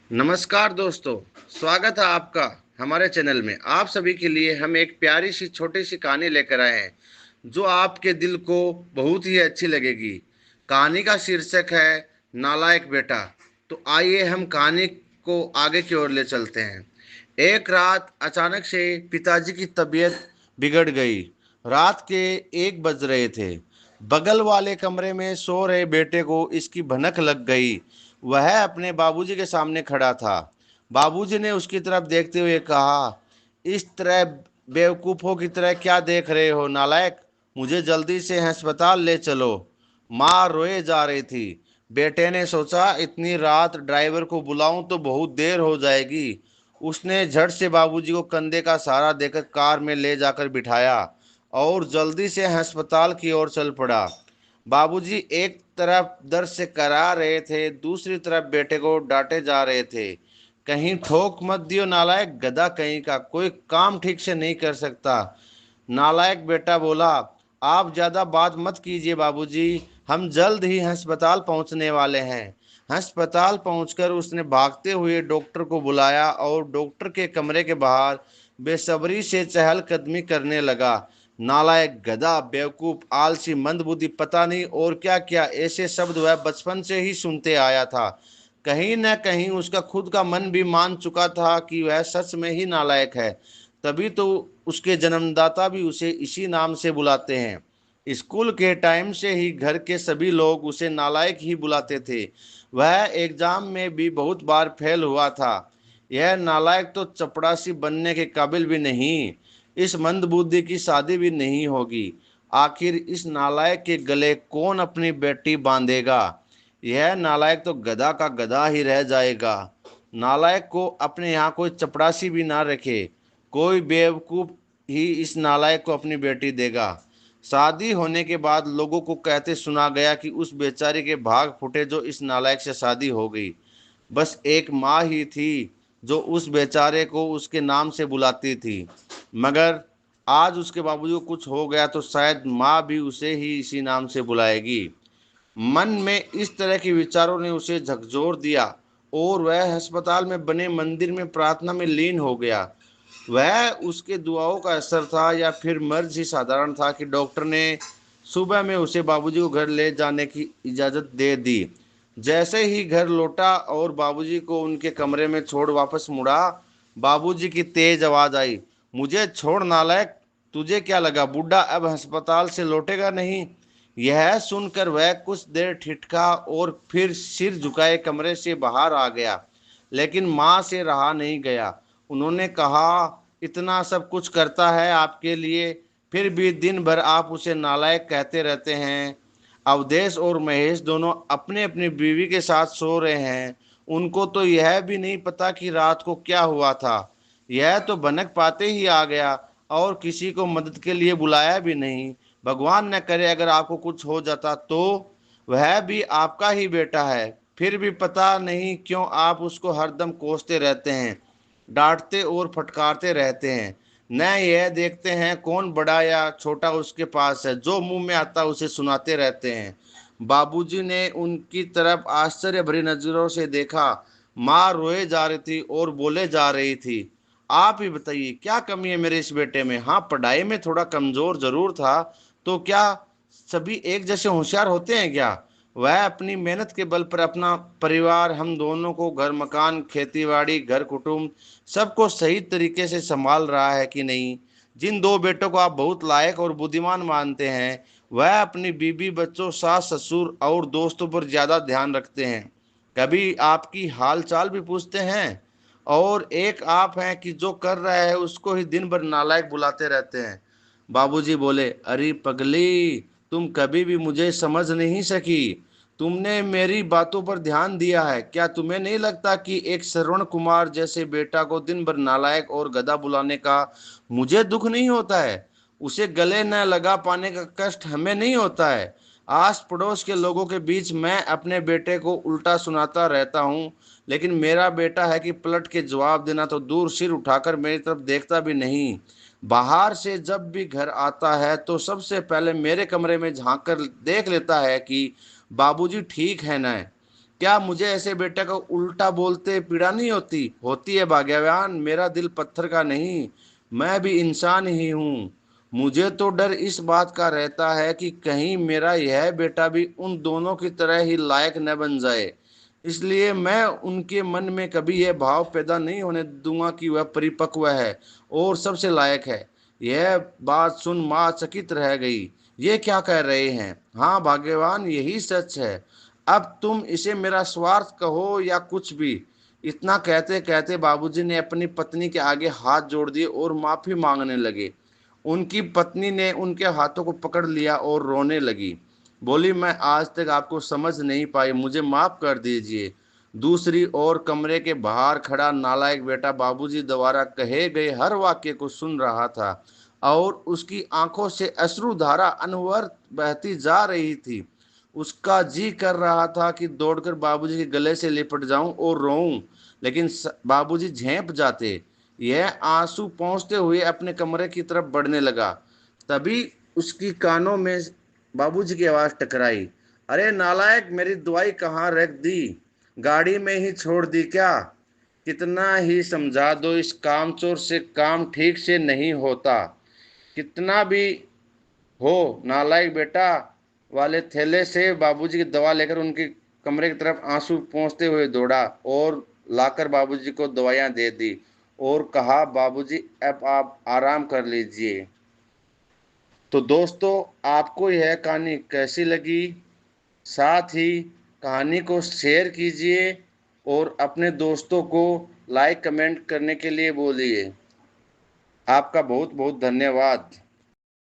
नमस्कार दोस्तों। स्वागत है आपका हमारे चैनल में। आप सभी के लिए हम एक प्यारी सी छोटी सी कहानी लेकर आए हैं जो आपके दिल को बहुत ही अच्छी लगेगी। कहानी का शीर्षक है नालायक बेटा। तो आइए हम कहानी को आगे की ओर ले चलते हैं। एक रात अचानक से पिताजी की तबीयत बिगड़ गई। रात के 1 बज रहे थे। बगल वाले कमरे में सो रहे बेटे को इसकी भनक लग गई। वह अपने बाबूजी के सामने खड़ा था। बाबूजी ने उसकी तरफ देखते हुए कहा, इस तरह बेवकूफ़ों की तरह क्या देख रहे हो नालायक? मुझे जल्दी से अस्पताल ले चलो। माँ रोए जा रही थी। बेटे ने सोचा, इतनी रात ड्राइवर को बुलाऊं तो बहुत देर हो जाएगी। उसने झट से बाबूजी को कंधे का सहारा देकर कार में ले जाकर बिठाया और जल्दी से अस्पताल की ओर चल पड़ा। बाबूजी एक तरफ दर्द से करा रहे थे, दूसरी तरफ बेटे को डांटे जा रहे थे। कहीं ठोक मत दियो नालायक, गधा कहीं का, कोई काम ठीक से नहीं कर सकता। नालायक बेटा बोला, आप ज्यादा बात मत कीजिए बाबूजी, हम जल्द ही अस्पताल पहुंचने वाले हैं। अस्पताल पहुंचकर उसने भागते हुए डॉक्टर को बुलाया और डॉक्टर के कमरे के बाहर बेसब्री से चहलकदमी करने लगा। नालायक, गधा, बेवकूफ, आलसी, मंदबुद्धि, पता नहीं और क्या क्या ऐसे शब्द वह बचपन से ही सुनते आया था। कहीं न कहीं उसका खुद का मन भी मान चुका था कि वह सच में ही नालायक है। तभी तो उसके जन्मदाता भी उसे इसी नाम से बुलाते हैं। स्कूल के टाइम से ही घर के सभी लोग उसे नालायक ही बुलाते थे। वह एग्जाम में भी बहुत बार फेल हुआ था। यह नालायक तो चपड़ासी बनने के काबिल भी नहीं। इस मंदबुद्धि की शादी भी नहीं होगी। आखिर इस नालायक के गले कौन अपनी बेटी बांधेगा? यह नालायक तो गधा का गधा ही रह जाएगा। नालायक को अपने यहाँ कोई चपड़ासी भी ना रखे। कोई बेवकूफ ही इस नालायक को अपनी बेटी देगा। शादी होने के बाद लोगों को कहते सुना गया कि उस बेचारे के भाग फूटे जो इस नालायक से शादी हो गई। बस एक माँ ही थी जो उस बेचारे को उसके नाम से बुलाती थी। मगर आज उसके बाबूजी को कुछ हो गया तो शायद माँ भी उसे ही इसी नाम से बुलाएगी। मन में इस तरह के विचारों ने उसे झकझोर दिया और वह अस्पताल में बने मंदिर में प्रार्थना में लीन हो गया। वह उसके दुआओं का असर था या फिर मर्ज ही साधारण था कि डॉक्टर ने सुबह में उसे बाबूजी को घर ले जाने की इजाज़त दे दी। जैसे ही घर लौटा और बाबूजी को उनके कमरे में छोड़ वापस मुड़ा, बाबूजी की तेज आवाज आई, मुझे छोड़ नालायक, तुझे क्या लगा बूढ़ा अब अस्पताल से लौटेगा नहीं? यह सुनकर वह कुछ देर ठिठका और फिर सिर झुकाए कमरे से बाहर आ गया। लेकिन माँ से रहा नहीं गया। उन्होंने कहा, इतना सब कुछ करता है आपके लिए, फिर भी दिन भर आप उसे नालायक कहते रहते हैं। अवधेश और महेश दोनों अपने अपनी बीवी के साथ सो रहे हैं। उनको तो यह भी नहीं पता कि रात को क्या हुआ था। यह तो भनक पाते ही आ गया और किसी को मदद के लिए बुलाया भी नहीं। भगवान न करे अगर आपको कुछ हो जाता तो। वह भी आपका ही बेटा है, फिर भी पता नहीं क्यों आप उसको हरदम कोसते रहते हैं, डांटते और फटकारते रहते हैं। न यह देखते हैं कौन बड़ा या छोटा उसके पास है, जो मुंह में आता उसे सुनाते रहते हैं। बाबूजी ने उनकी तरफ आश्चर्य भरी नजरों से देखा। माँ रोए जा रही थी और बोले जा रही थी, आप ही बताइए क्या कमी है मेरे इस बेटे में? हाँ, पढ़ाई में थोड़ा कमजोर जरूर था, तो क्या सभी एक जैसे होशियार होते हैं क्या? वह अपनी मेहनत के बल पर अपना परिवार, हम दोनों को, घर मकान, खेती बाड़ी, घर कुटुंब, सबको सही तरीके से संभाल रहा है कि नहीं? जिन 2 बेटों को आप बहुत लायक और बुद्धिमान मानते हैं, वह अपनी बीबी, बच्चों, सास ससुर और दोस्तों पर ज्यादा ध्यान रखते हैं। कभी आपकी हाल चाल भी पूछते हैं? और एक आप हैं कि जो कर रहा है उसको ही दिन भर नालायक बुलाते रहते हैं। बाबूजी बोले, अरे पगली, तुम कभी भी मुझे समझ नहीं सकी। तुमने मेरी बातों पर ध्यान दिया है क्या? तुम्हें नहीं लगता कि एक श्रवण कुमार जैसे बेटा को दिन भर नालायक और गधा बुलाने का मुझे दुख नहीं होता है? उसे गले न लगा पाने का कष्ट हमें नहीं होता है? आस पड़ोस के लोगों के बीच मैं अपने बेटे को उल्टा सुनाता रहता हूँ, लेकिन मेरा बेटा है कि पलट के जवाब देना तो दूर, सिर उठाकर मेरी तरफ देखता भी नहीं। बाहर से जब भी घर आता है तो सबसे पहले मेरे कमरे में झांक कर देख लेता है कि बाबूजी ठीक है ना। क्या मुझे ऐसे बेटे को उल्टा बोलते पीड़ा नहीं होती? होती है भाग्यवान, मेरा दिल पत्थर का नहीं, मैं भी इंसान ही हूँ। मुझे तो डर इस बात का रहता है कि कहीं मेरा यह बेटा भी उन दोनों की तरह ही लायक न बन जाए। इसलिए मैं उनके मन में कभी यह भाव पैदा नहीं होने दूंगा कि वह परिपक्व है और सबसे लायक है। यह बात सुन माँ चकित रह गई। ये क्या कह रहे हैं? हाँ भाग्यवान, यही सच है। अब तुम इसे मेरा स्वार्थ कहो या कुछ भी। इतना कहते कहते बाबूजी ने अपनी पत्नी के आगे हाथ जोड़ दिए और माफी मांगने लगे। उनकी पत्नी ने उनके हाथों को पकड़ लिया और रोने लगी। बोली, मैं आज तक आपको समझ नहीं पाई, मुझे माफ कर दीजिए। दूसरी ओर कमरे के बाहर खड़ा नालायक बेटा बाबूजी द्वारा कहे गए हर वाक्य को सुन रहा था और उसकी आंखों से अश्रुधारा अनवरत बहती जा रही थी। उसका जी कर रहा था कि दौड़कर बाबूजी के गले से लिपट जाऊं और रोऊं, लेकिन बाबूजी झेंप जाते। यह आंसू पहुंचते हुए अपने कमरे की तरफ बढ़ने लगा। तभी उसकी कानों में बाबूजी की आवाज टकराई। अरे नालायक, मेरी दवाई कहाँ रख दी? गाड़ी में ही छोड़ दी क्या? कितना ही समझा दो, इस कामचोर से काम ठीक से नहीं होता। कितना भी हो नालायक बेटा वाले थैले से बाबूजी की दवा लेकर उनके कमरे की तरफ आंसू पोंछते हुए दौड़ा और लाकर बाबूजी को दवाइयां दे दी और कहा, बाबूजी अब आप आराम कर लीजिए। तो दोस्तों, आपको यह कहानी कैसी लगी? साथ ही कहानी को शेयर कीजिए और अपने दोस्तों को लाइक कमेंट करने के लिए बोलिए। आपका बहुत बहुत धन्यवाद।